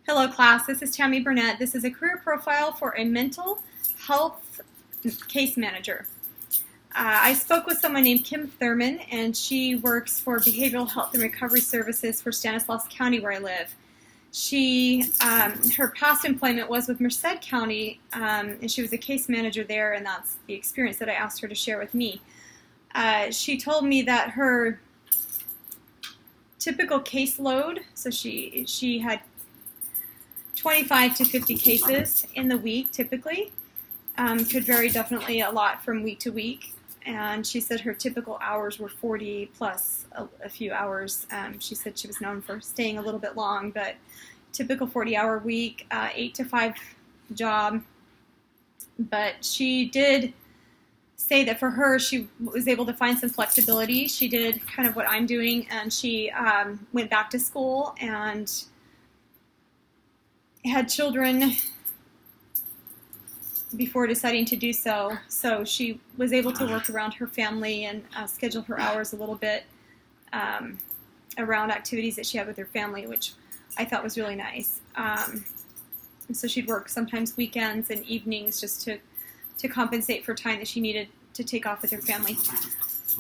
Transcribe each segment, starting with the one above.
Hello class, this is Tammy Burnett. This is a career profile for a mental health case manager. I spoke with someone named Kim Thurman, and she works for Behavioral Health and Recovery Services for Stanislaus County, where I live. Her past employment was with Merced County, and she was a case manager there, and that's the experience that I asked her to share with me. She told me that her typical caseload, so she had 25 to 50 cases in the week typically. Could vary definitely a lot from week to week. And she said her typical hours were 40 plus a few hours. She said she was known for staying a little bit long, but typical 40-hour week, 8 to 5 job. But she did say that for her, she was able to find some flexibility. She did kind of what I'm doing, and she went back to school and had children before deciding to do so. So she was able to work around her family and schedule her hours a little bit around activities that she had with her family, which I thought was really nice. And so she'd work sometimes weekends and evenings just to compensate for time that she needed to take off with her family.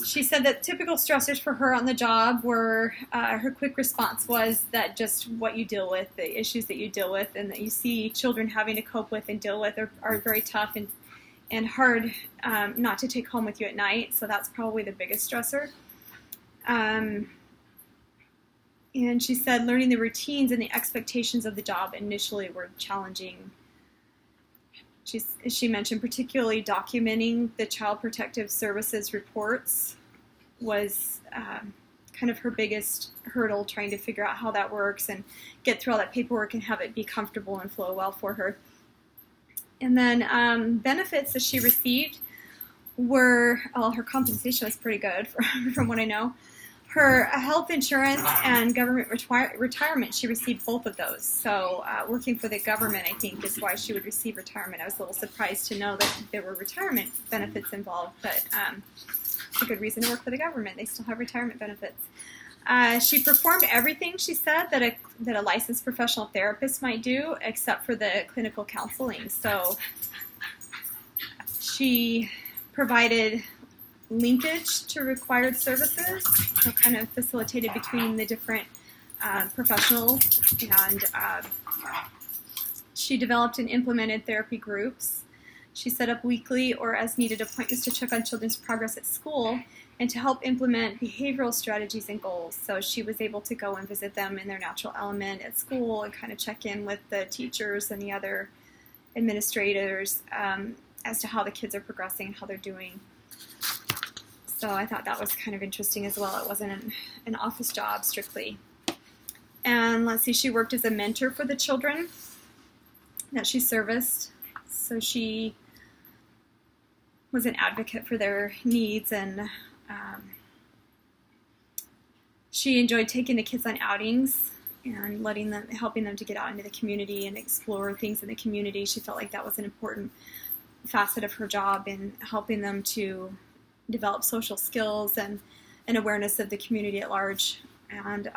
She said that typical stressors for her on the job were, her quick response was that just what you deal with, the issues that you deal with and that you see children having to cope with and deal with are very tough and hard not to take home with you at night. So that's probably the biggest stressor. And she said learning the routines and the expectations of the job initially were challenging. She mentioned particularly documenting the Child Protective Services reports was kind of her biggest hurdle, trying to figure out how that works and get through all that paperwork and have it be comfortable and flow well for her. And then benefits that she received were, her compensation was pretty good from what I know. Her health insurance and government retirement, she received both of those. So working for the government, I think, is why she would receive retirement. I was a little surprised to know that there were retirement benefits involved, but it's a good reason to work for the government. They still have retirement benefits. She performed everything, she said, that a licensed professional therapist might do, except for the clinical counseling. So she provided linkage to required services, so kind of facilitated between the different professionals, and she developed and implemented therapy groups. She set up weekly or as needed appointments to check on children's progress at school and to help implement behavioral strategies and goals. So she was able to go and visit them in their natural element at school and kind of check in with the teachers and the other administrators as to how the kids are progressing and how they're doing. So I thought that was kind of interesting as well. It wasn't an office job strictly. And let's see, she worked as a mentor for the children that she serviced. So she was an advocate for their needs, and she enjoyed taking the kids on outings and helping them to get out into the community and explore things in the community. She felt like that was an important facet of her job in helping them to develop social skills and an awareness of the community at large. And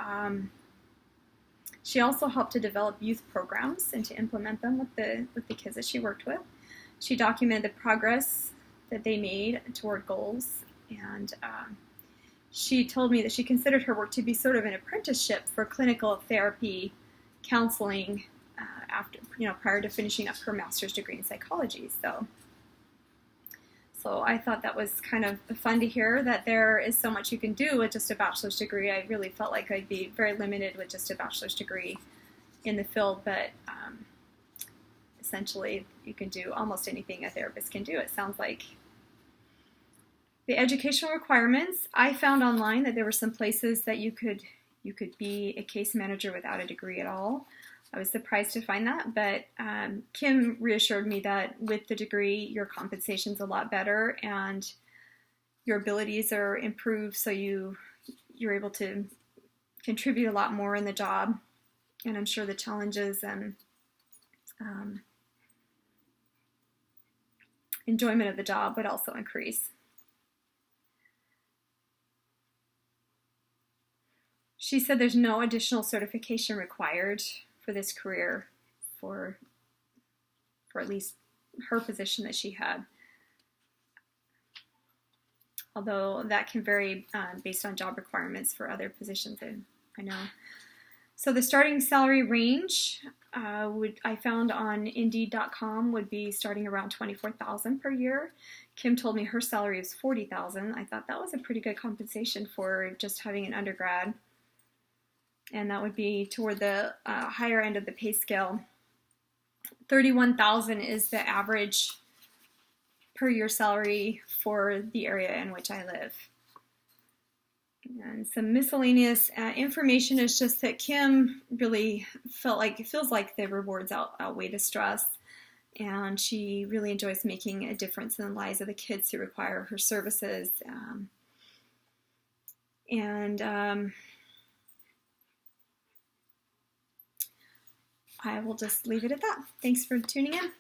she also helped to develop youth programs and to implement them with the kids that she worked with. She documented the progress that they made toward goals, and she told me that she considered her work to be sort of an apprenticeship for clinical therapy counseling prior to finishing up her master's degree in psychology. So I thought that was kind of fun to hear that there is so much you can do with just a bachelor's degree. I really felt like I'd be very limited with just a bachelor's degree in the field, but essentially you can do almost anything a therapist can do, it sounds like. The educational requirements, I found online that there were some places that you could be a case manager without a degree at all. I was surprised to find that, but Kim reassured me that with the degree, your compensation's a lot better and your abilities are improved, so you're able to contribute a lot more in the job, and I'm sure the challenges and enjoyment of the job would also increase. She said there's no additional certification required for this career for at least her position that she had. Although that can vary based on job requirements for other positions, I know. So the starting salary range I found on Indeed.com would be starting around $24,000 per year. Kim told me her salary is $40,000. I thought that was a pretty good compensation for just having an undergrad, and that would be toward the higher end of the pay scale. $31,000 is the average per year salary for the area in which I live. And some miscellaneous information is just that Kim really feels like the rewards outweigh the stress, and she really enjoys making a difference in the lives of the kids who require her services. I will just leave it at that. Thanks for tuning in.